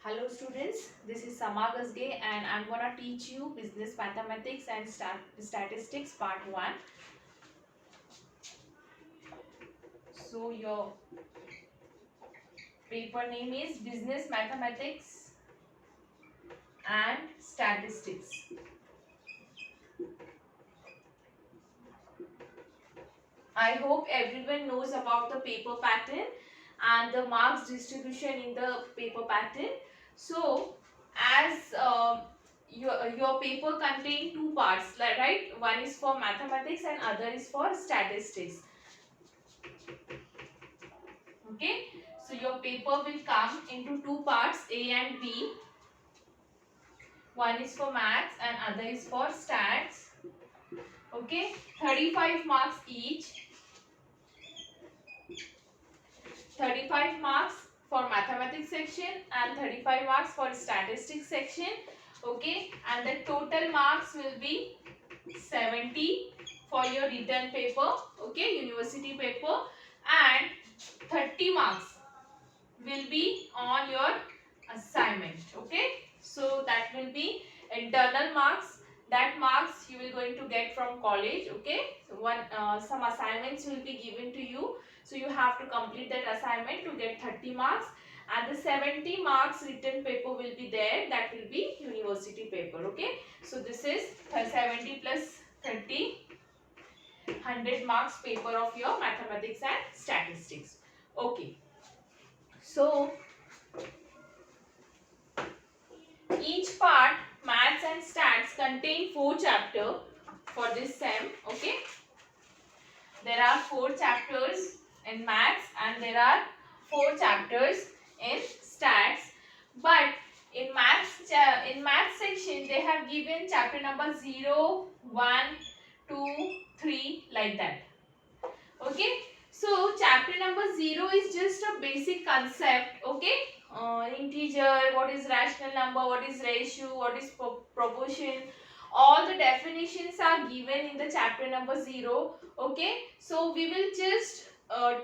Hello students, this is Sama Gasge and I'm gonna teach you business mathematics and statistics part 1. So your paper name is business mathematics and statistics. I hope everyone knows about the paper pattern and the marks distribution in the paper pattern. So as your paper contain two parts, right? One is for mathematics and other is for statistics. Okay, so your paper will come into two parts, A and B. One is for maths and other is for stats. Okay, 35 marks each. 35 marks for mathematics section and 35 marks for statistics section. Okay, and the total marks will be 70 for your written paper. Okay, university paper, and 30 marks will be on your assignment. Okay, so that will be internal marks. That marks you will going to get from college. Okay, so some assignments will be given to you, so you have to complete that assignment to get 30 marks, and the 70 marks written paper will be there, that will be university paper. Okay, so this is 70 plus 30, 100 marks paper of your mathematics and statistics. Okay, so each part, maths and stats, contain 4 chapters for this sem. Okay, there are 4 chapters in maths and there are 4 chapters in stats. But in maths section they have given chapter number 0, 1, 2, 3 like that. Okay, so chapter number 0 is just a basic concept. Okay, integer, what is rational number, what is ratio, what is proportion, all the definitions are given in the chapter number 0. Okay, so we will just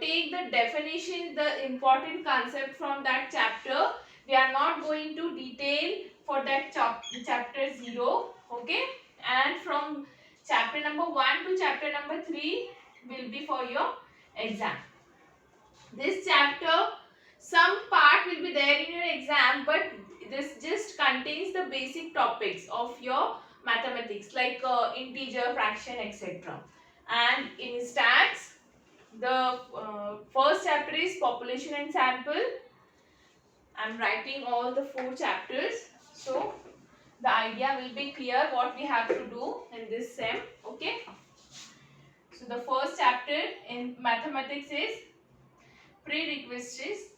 take the definition, the important concept from that chapter. We are not going to detail for that chapter 0. Okay, and from chapter number 1 to chapter number 3 will be for your exam. This chapter, some part will be there in your exam, but this just contains the basic topics of your mathematics, like integer, fraction, etc. And in stats, the first chapter is population and sample. I am writing all the 4 chapters, so the idea will be clear what we have to do in this sem. Okay, so the first chapter in mathematics is prerequisites.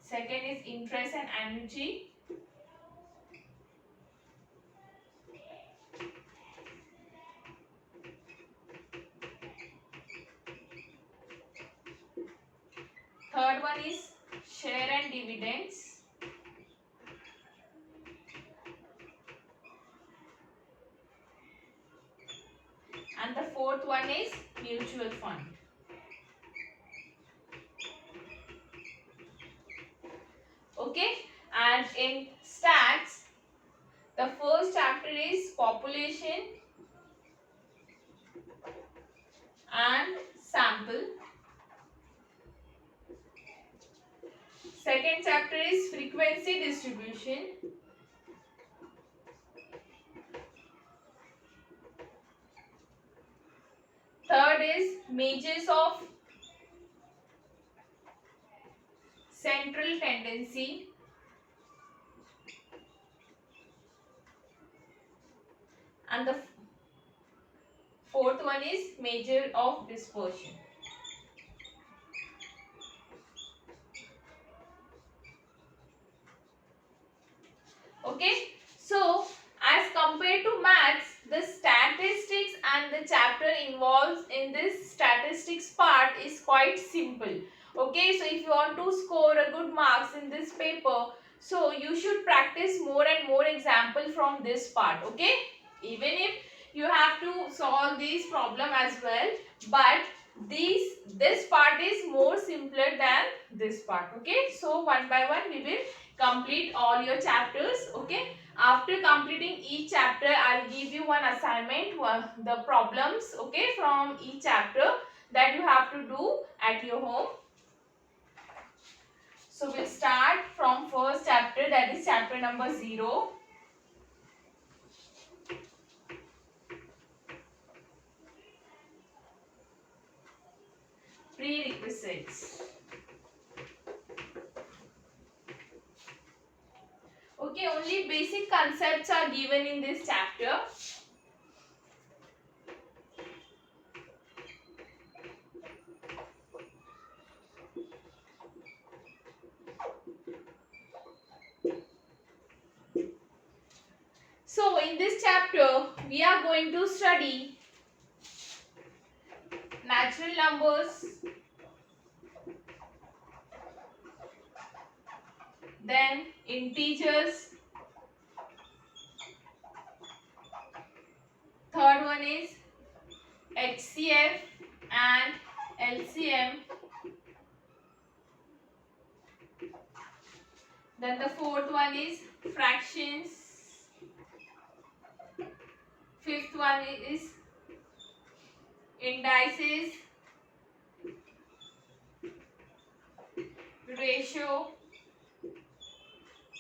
Second is interest and annuity. Third one is share and dividends. And the fourth one is mutual fund. Okay, and in stats, the first chapter is population and sample. Second chapter is frequency distribution. Third is measures of central tendency. And the fourth one is measure of dispersion. Okay, so as compared to maths, the statistics and the chapter involved in this statistics part is quite simple. Okay, so if you want to score a good marks in this paper, so you should practice more and more example from this part. Okay, even if you have to solve this problem as well, but this part is more simpler than this part. Okay, so one by one we will complete all your chapters. Okay, after completing each chapter I'll give you one assignment, the problems, okay, from each chapter that you have to do at your home. So we'll start from first chapter, that is chapter number 0. Prerequisites. Okay, only basic concepts are given in this chapter. So in this chapter we are going to study natural numbers, then integers, third one is HCF and LCM, then the fourth one is fractions, fifth one is indices, ratio,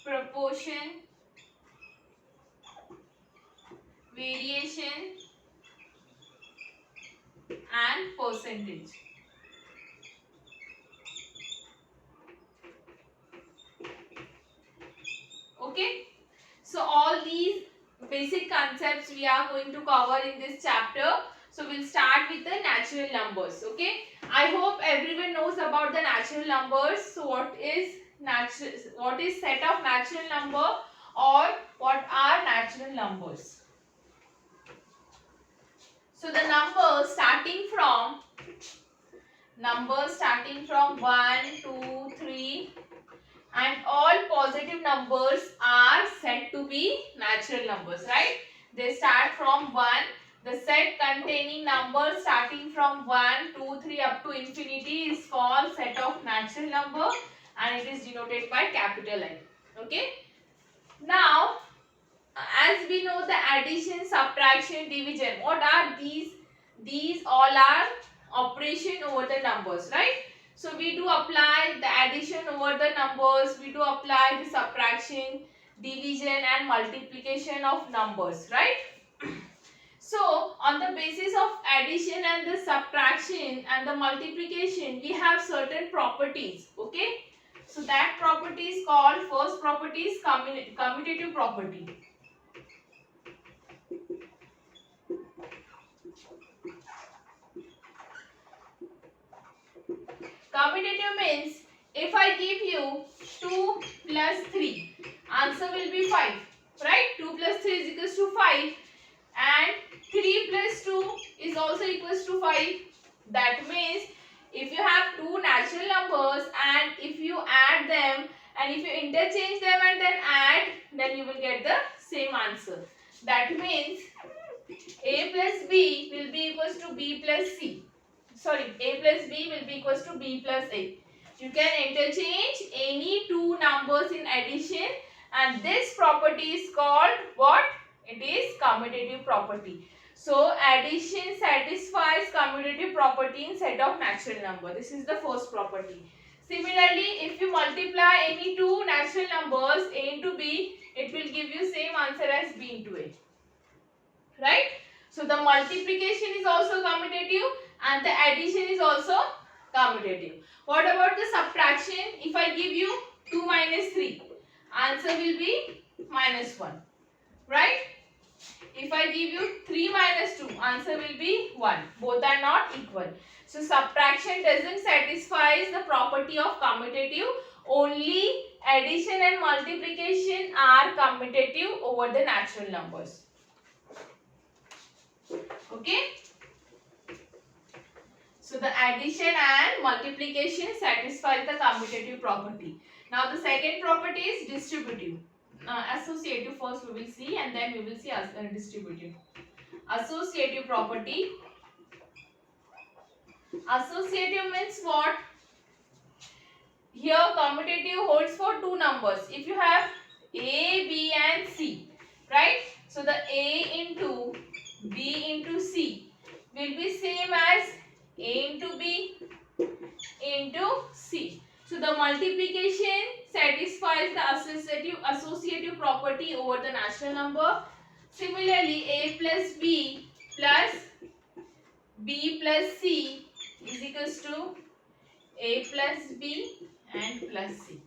proportion, variation and percentage. Okay, so all these basic concepts we are going to cover in this chapter. So we'll start with the natural numbers. Okay, I hope everyone knows about the natural numbers. So what is set of natural number, or what are natural numbers? So the numbers starting from 1, 2, 3 and all positive numbers are said to be natural numbers, right? They start from 1. The set containing numbers starting from 1, 2, 3 up to infinity is called set of natural number, and it is denoted by capital N. Okay. Now, as we know, the addition, subtraction, division, what are these? These all are operation over the numbers, right? So we do apply the addition over the numbers, we do apply the subtraction, division and multiplication of numbers, right? So on the basis of addition and the subtraction and the multiplication, we have certain properties. Okay, so that property is called, first property is commutative property. Commutative means if I give you 2 plus 3, answer will be 5, right? 2 plus 3 is equals to 5 and 3 plus 2 is also equals to 5. That means if you have two natural numbers and if you add them and if you interchange them and then add, then you will get the same answer. That means A plus B will be equals to B plus C. Sorry, A plus B will be equals to B plus A. You can interchange any two numbers in addition, and this property is called what? It is commutative property. So addition satisfies commutative property in set of natural number. This is the first property. Similarly, if you multiply any two natural numbers A into B, it will give you same answer as B into A. Right? So the multiplication is also commutative and the addition is also commutative. What about the subtraction? If I give you 2 minus 3, answer will be minus 1. Right? If I give you 3 minus 2, answer will be 1. Both are not equal. So subtraction doesn't satisfy the property of commutative. Only addition and multiplication are commutative over the natural numbers. Okay. So the addition and multiplication satisfy the commutative property. Now the second property is distributive. Associative first we will see, and then we will see as distributive. associative property. Associative means what? Here commutative holds for two numbers. If you have A, B and C, right? So the A into B into C will be same as A into B into C. So the multiplication satisfies the associative property over the natural number. Similarly, A plus B plus B plus C is equals to A plus B and plus C.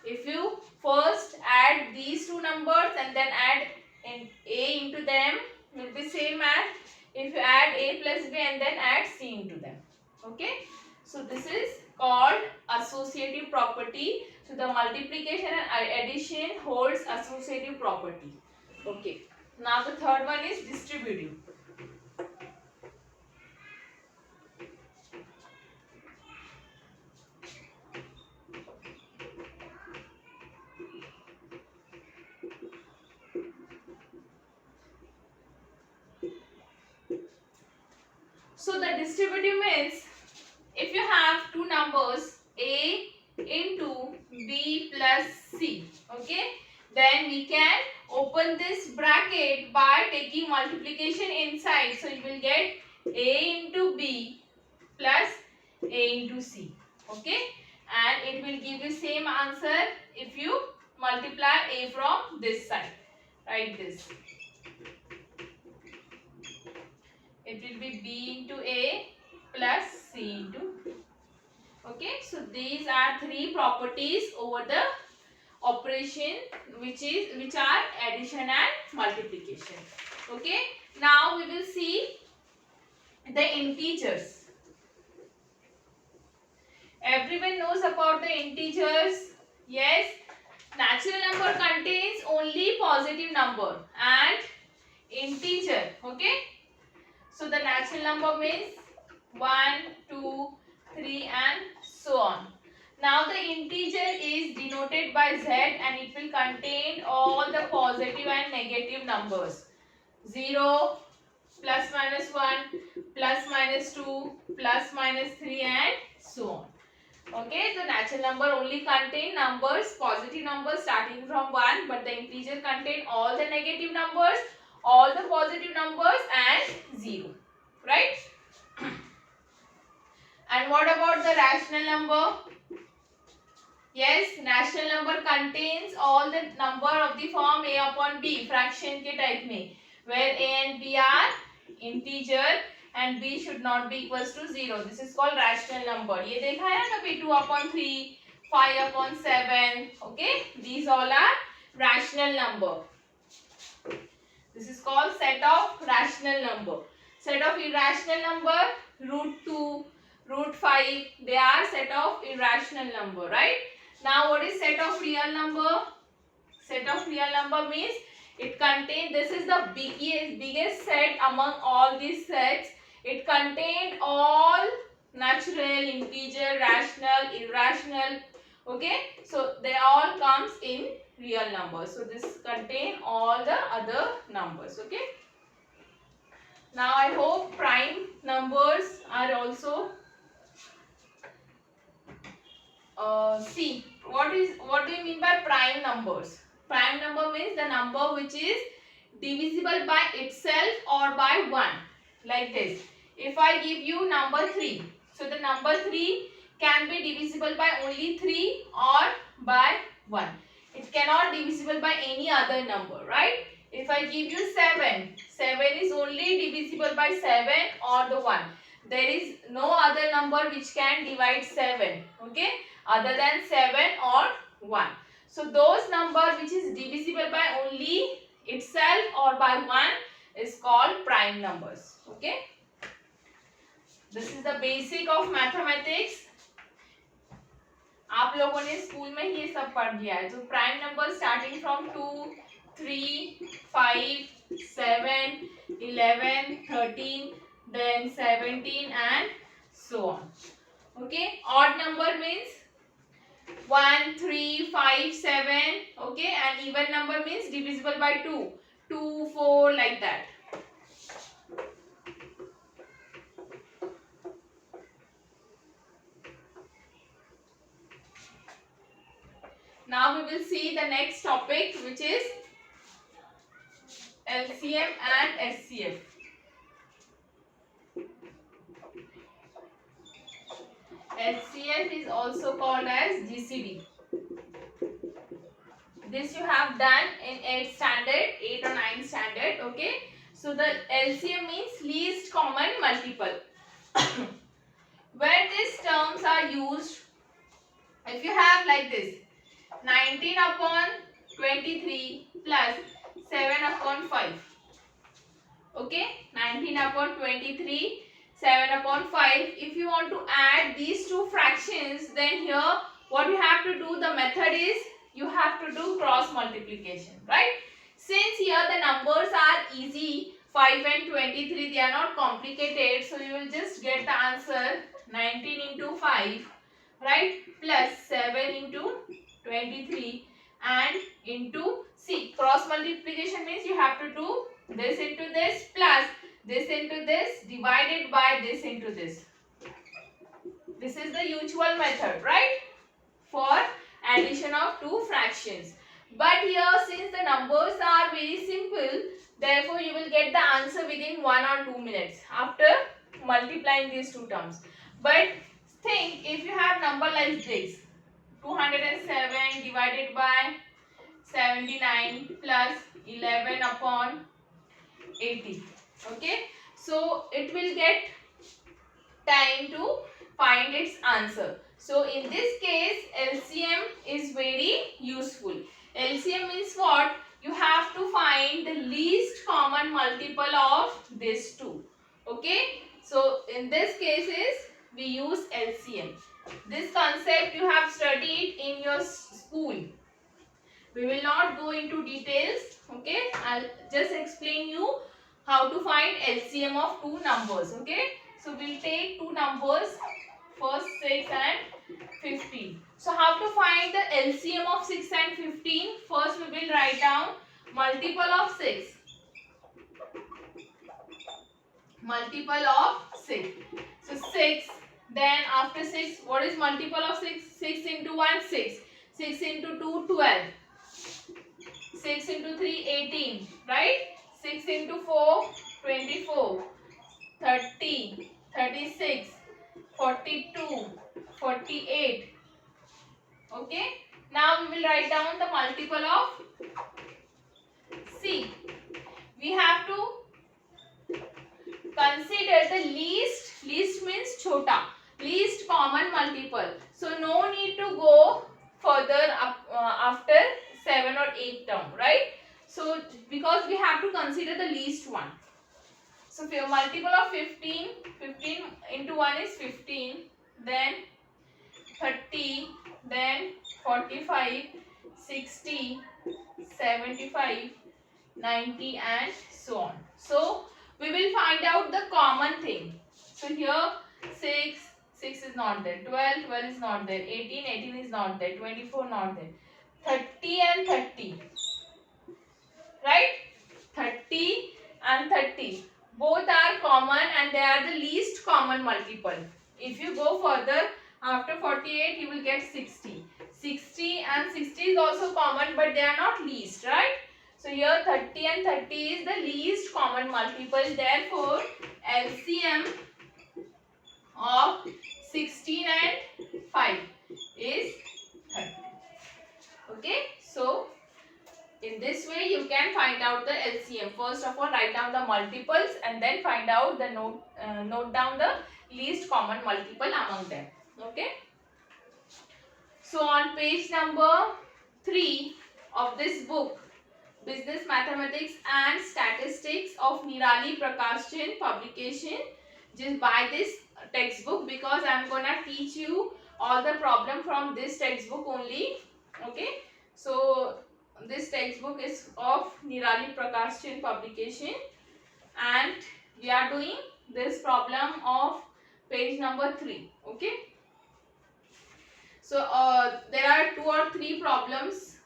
If you first add these two numbers and then add A into them, will be same as if you add A plus B and then add C into them. Okay. So this is called associative property. So the multiplication and addition holds associative property. Okay. Now the third one is distributive. So the distributive means if you have two numbers A into B plus C, okay, then we can open this bracket by taking multiplication inside. So you will get A into B plus A into C, okay, and it will give you same answer if you multiply A from this side. Write this. It will be B into A plus C into B. Okay, so these are three properties over the operation which are addition and multiplication. Okay, now we will see the integers. Everyone knows about the integers. Yes, natural number contains only positive number and integer. Okay, so the natural number means 1, 2, 3 and so on. Now the integer is denoted by Z and it will contain all the positive and negative numbers. 0, plus minus 1, plus minus 2, plus minus 3 and so on. Okay, the natural number only contain numbers, positive numbers starting from 1, but the integer contain all the negative numbers, all the positive numbers and 0. Right? And what about the rational number? Yes, rational number contains all the number of the form A upon B, fraction के type में, where A and B are integer and B should not be equals to 0. This is called rational number. ये देखा है ना कभी 2 upon 3, 5 upon 7. Okay, these all are rational number. This is called set of rational number. Set of irrational number, root 2, root 5, they are set of irrational number, right? Now what is set of real number? Set of real number means it contains, this is the biggest set among all these sets. It contains all natural, integer, rational, irrational. Okay, so they all comes in real numbers. So this contain all the other numbers. Okay. Now I hope prime numbers are also see what do you mean by prime numbers? Prime number means the number which is divisible by itself or by 1. Like this. If I give you number 3, so the number 3 can be divisible by only 3 or by 1. It cannot divisible by any other number, right? If I give you 7, 7 is only divisible by 7 or the 1. There is no other number which can divide 7, okay, other than 7 or 1. So those number which is divisible by only itself or by 1 is called prime numbers. Okay. This is the basic of mathematics. आप लोगों ने school में ये सब पढ़ लिया है. तो prime number starting from 2, 3, 5, 7, 11, 13, then 17 and so on. Okay. Odd number means 1, 3, 5, 7. Okay. And even number means divisible by 2, 2, 4, like that. Now we will see the next topic, which is LCM and SCF. LCF is also called as GCD. This you have done in 8th standard, 8 or 9th standard, okay. So the LCM means least common multiple. Where these terms are used, if you have like this, 19 upon 23 plus 7 upon 5. Okay, 19 upon 23, 7 upon 5. If you want to add these two fractions, then here what you have to do, the method is you have to do cross multiplication, right? Since here the numbers are easy, 5 and 23, they are not complicated, so you will just get the answer 19 into 5, right, plus 7 into 23 and into, see, cross multiplication means you have to do this into this plus this into this divided by this into this. This is the usual method, right, for addition of two fractions. But here, since the numbers are very simple, therefore you will get the answer within 1 or 2 minutes after multiplying these two terms. But think, if you have number like this, 207 divided by 79 plus 11 upon 80. Okay, so it will get time to find its answer. So in this case, LCM is very useful. LCM means what? You have to find the least common multiple of these two. Okay, so in this cases we use LCM. This concept you have studied in your school. We will not go into details. Okay, I'll just explain you how to find LCM of two numbers. Okay, so we'll take two numbers, first 6 and 15. So how to find the LCM of 6 and 15? First we will write down multiple of 6. Multiple of 6. So 6, then after 6, what is multiple of 6? 6 into 1, 6. 6 into 2, 12. 6 into 3, 18, right? 6 into 4, 24, 30, 36, 42, 48. Okay. Now we will write down the multiple of C. We have to consider the least means chota, least common multiple. So no need to go further up after 7 or 8 term, right? So because we have to consider the least one. So multiple of 15, 15 into 1 is 15, then 30, then 45, 60, 75, 90 and so on. So we will find out the common thing. So here 6 is not there, 12 is not there, 18 is not there, 24 not there, 30 and 30, right? 30 and 30 both are common and they are the least common multiple. If you go further, after 48 you will get 60. 60 and 60 is also common, but they are not least, right? So here 30 and 30 is the least common multiple. Therefore, LCM of 16 and 5 is 30. Okay, so in this way you can find out the LCM. First of all, write down the multiples and then find out the note down the least common multiple among them. Okay. So on page number 3 of this book, Business Mathematics and Statistics of Nirali Prakashchan publication, just buy this textbook because I am gonna teach you all the problem from this textbook only. Okay. So this textbook is of Nirali Prakashchan publication and we are doing this problem of page number 3. Okay. So there are 2 or 3 problems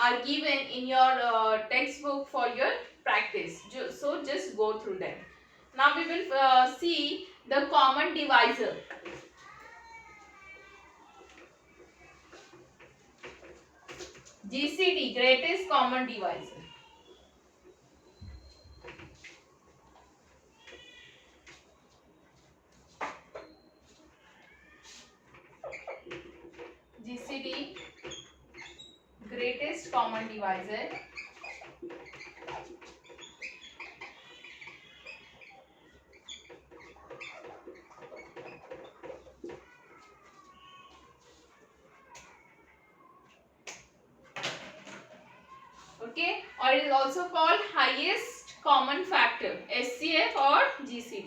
are given in your textbook for your practice. So just go through them. Now we will see the common divisor. GCD, greatest common divisor. GCD, greatest common divisor. Okay, or it is also called highest common factor, HCF or GCD.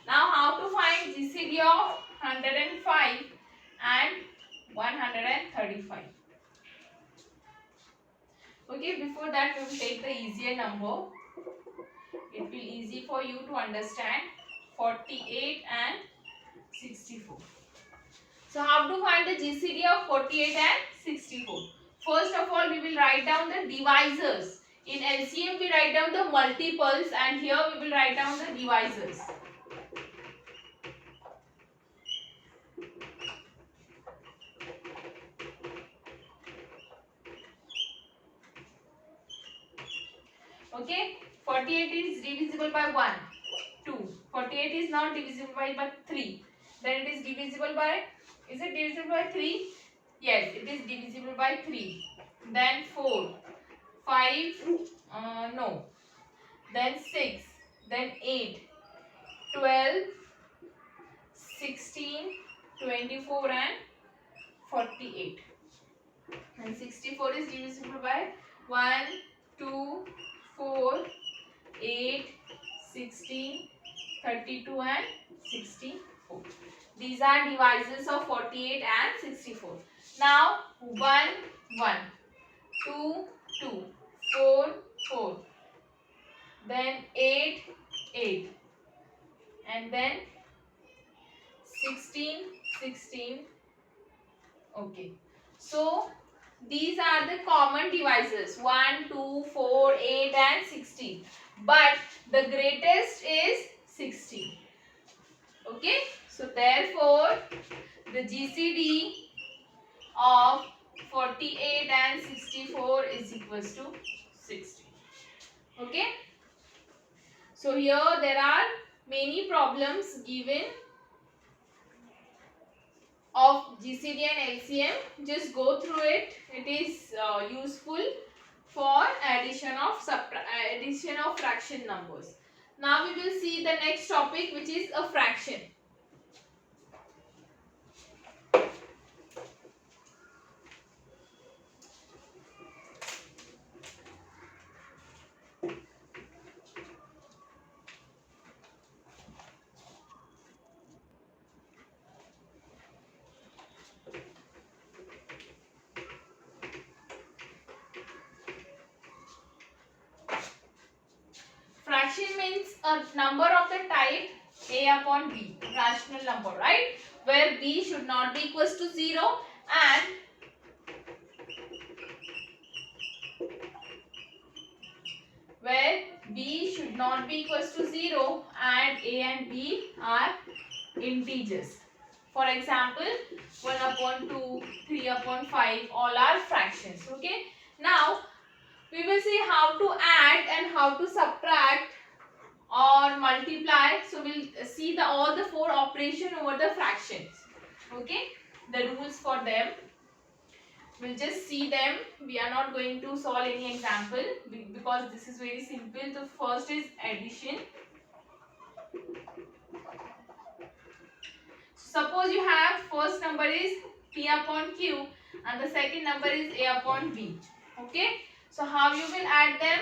Now how to find GCD of 105 and 135? Okay, before that we will take the easier number. It will be easy for you to understand. 48 and 64. So how to find the GCD of 48 and 64? First of all, we will write down the divisors. In LCM we write down the multiples, and here we will write down the divisors. Okay, 48 is divisible by 1, 2. 48 is not divisible by 3. Then it is divisible by, is it divisible by 3? Yes, it is divisible by 3. Then 4, 5, no. Then 6, then 8, 12, 16, 24 and 48. And 64 is divisible by 1, 2, 4, 8, 16, 32 and 64. These are divisors of 48 and 64. Now 1, 1, 2, 2, 4, 4, then 8, 8, and then 16, 16. Okay. So these are the common divisors 1, 2, 4, 8 and 16. But the greatest is 16. Okay. So therefore the GCD of 48 and 64 is equals to 60. Okay. So here there are many problems given of GCD and LCM. Just go through it. It is useful for addition of fraction numbers. Now we will see the next topic, which is a fraction. Fraction means a number of the type a upon b, rational number, right? Where b should not be equals to 0 and where b should not be equals to 0 and a and b are integers. For example, 1 upon 2, 3 upon 5, all are fractions. Okay. Now we will see how to add and how to subtract or multiply. So we'll see all the 4 operation over the fractions. Okay, the rules for them. We'll just see them. We are not going to solve any example because this is very simple. The first is addition. Suppose you have first number is p upon q and the second number is a upon b. Okay, so how you will add them?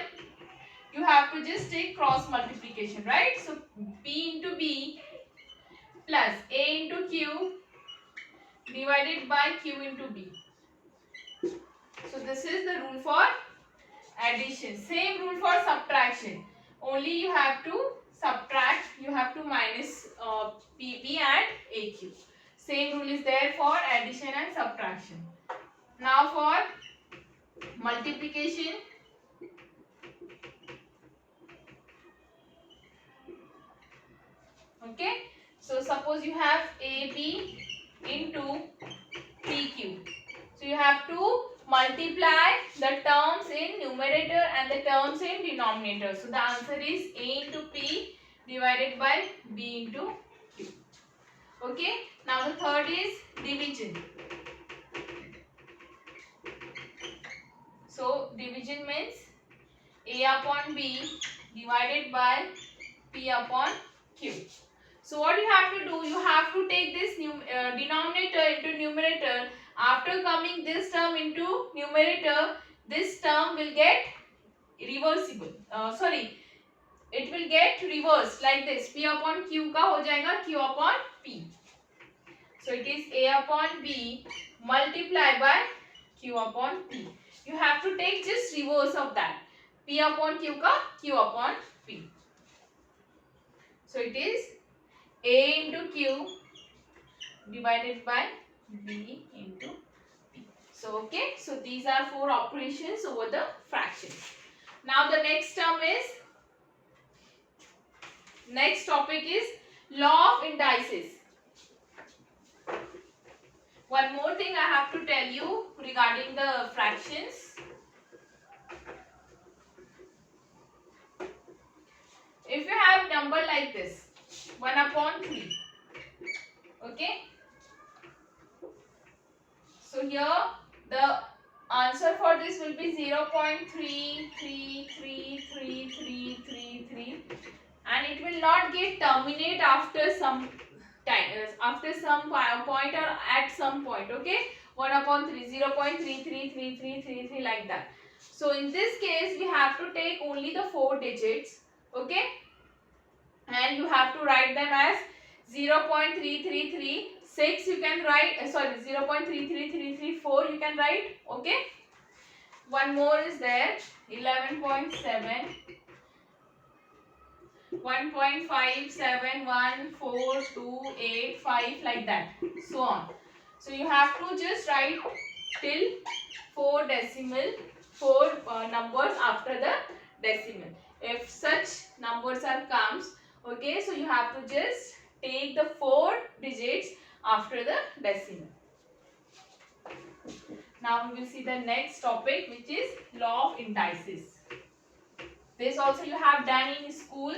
You have to just take cross multiplication, right? So p into b plus a into q divided by q into b. So this is the rule for addition. Same rule for subtraction. Only you have to subtract, you have to minus pb and aq. Same rule is there for addition and subtraction. Now for multiplication. Okay, so suppose you have AB into PQ. So you have to multiply the terms in numerator and the terms in denominator. So the answer is A into P divided by B into Q. Okay. Now the third is division. So division means A upon B divided by P upon Q. So what you have to do, you have to take this denominator into numerator. After coming this term into numerator, this term will get reversible. It will get reversed like this. P upon Q का हो जाएगा Q upon P. So it is A upon B multiplied by Q upon P. You have to take just reverse of that. P upon Q का Q upon P. So it is A into Q divided by B into P. So okay, so these are 4 operations over the fractions. Now the next topic is law of indices. One more thing I have to tell you regarding the fractions. If you have number like this, 1 upon 3, okay. So here the answer for this will be 0.3333333 and it will not get terminate after some time, after some point or at some point, okay. 1 upon 3, 0.333333 like that. So in this case we have to take only the 4 digits, okay, and you have to write them as 0.3336 you can write, 0.33334 you can write, okay. One more is there, 11.7, 1.5714285 like that, so on. So you have to just write till 4 numbers after the decimal. If such numbers are comes, okay, so you have to just take the 4 digits after the decimal. Now we will see the next topic, which is law of indices. This also you have done in school.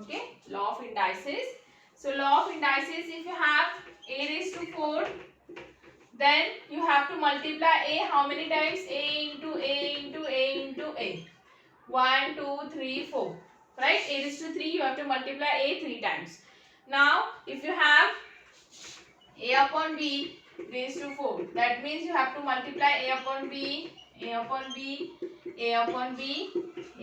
Okay, law of indices. So law of indices, if you have a raised to 4, then you have to multiply a how many times? A into a into a into a. 1, 2, 3, 4. Right? A raised to 3, you have to multiply a 3 times. Now, if you have a upon b raised to 4, that means you have to multiply a upon b, a upon b, a upon b,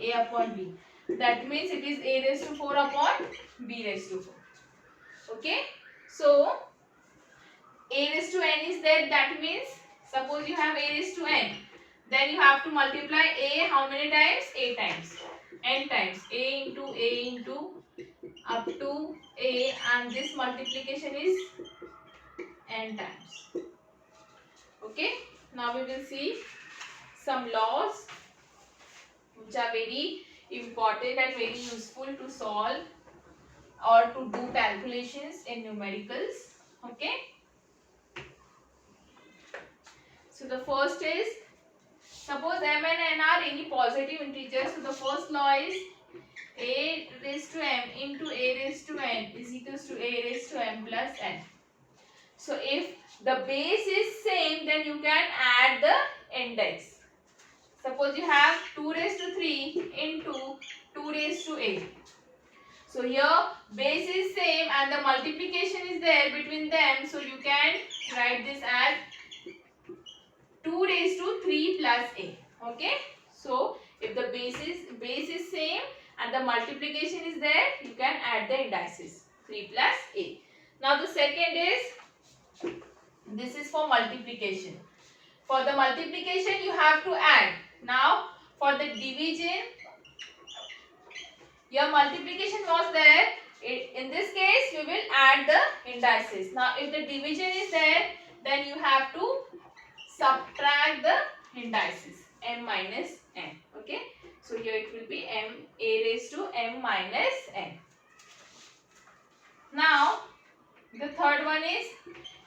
a upon b. That means it is a raised to 4 upon b raised to 4. Okay? So, a raised to n is there. That means, suppose you have a raised to n. Then you have to multiply a how many times? A times. N times. A into up to a, and this multiplication is n times. Okay. Now we will see some laws which are very important and very useful to solve or to do calculations in numericals. Okay. So the first is, suppose m and n are any positive integers. So the first law is a raised to m into a raised to n is equals to a raised to m plus n. So if the base is same, then you can add the index. Suppose you have 2 raised to 3 into 2 raised to 8. So here base is same and the multiplication is there between them. So you can write this as 2 raised to 3 plus a. Okay. So if the base is same and the multiplication is there, you can add the indices 3 plus a. Now the second is, this is for multiplication. For the multiplication you have to add. Now for the division, your multiplication was there. In this case we will add the indices. Now if the division is there, then you have to subtract the indices m minus n. Okay, so here it will be m a raised to m minus n. Now the third one is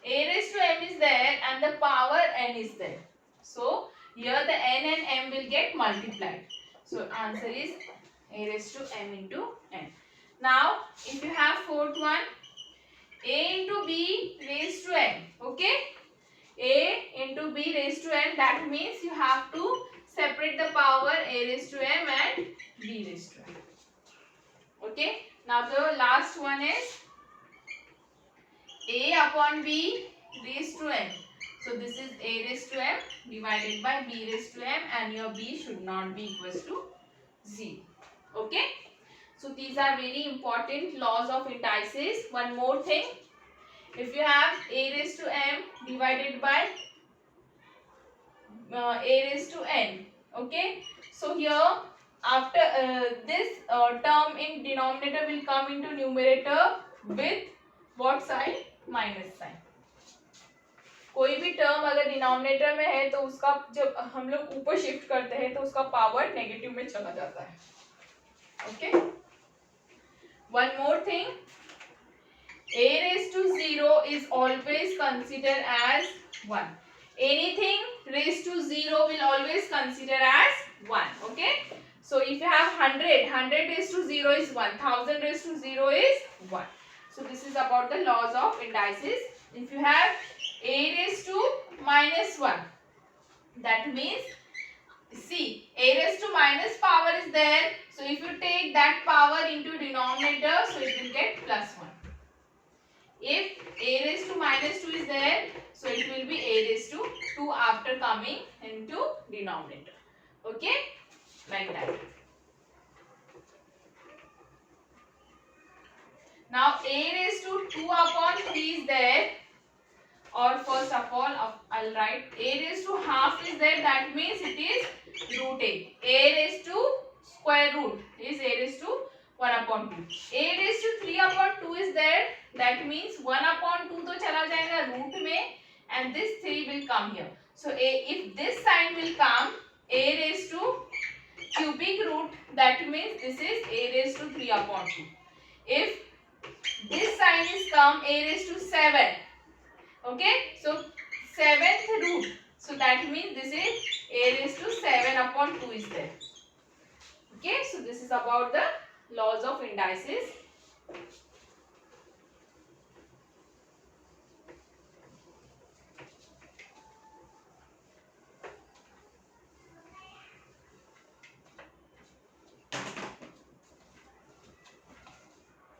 a raised to m is there and the power n is there. So here the n and m will get multiplied. So answer is a raised to m into n. Now if you have fourth one, a into b raised to n. Okay, a into b raised to n, that means you have to separate the power a raised to m and b raised to m. Okay, now the last one is a upon b raised to n. So this is a raised to m divided by b raised to m, and your b should not be equals to 0. Okay, so these are very important laws of indices. One more thing, if you have a raised to m divided by a raised to n, okay, so here after this term in denominator will come into numerator with what sign? Minus sign. कोई भी term अगर denominator में है तो उसका जब हम लोग ऊपर शिफ्ट करते हैं तो उसका पावर नेगेटिव में चला जाता है. Okay, one more thing, a raised to 0 is always considered as 1. Anything raised to 0 will always consider as 1. Okay, so if you have 100 raised to 0 is 1, 1000 raised to 0 is 1. So this is about the laws of indices. If you have a raised to minus 1, that means, see, a raised to minus power is there. So if you take that power into denominator, so it will get plus 1. If a raised to minus 2 is there, so it will be a raised to 2 after coming into denominator. Okay, like that. Now a raised to 2 upon 3 is there, or first of all I'll write a raised to half is there, that means it is root a. A raised to square root is a raised to 1 upon 2. A raised to 3 upon 2 is there, that means 1 upon 2 तो चला जाएगा root में, and this 3 will come here. So if this sign will come a raised to cubic root, that means this is a raised to 3 upon 2. If this sign is come a raised to 7, okay, so 7th root, so that means this is a raised to 7 upon 2 is there. Okay, so this is about the laws of indices.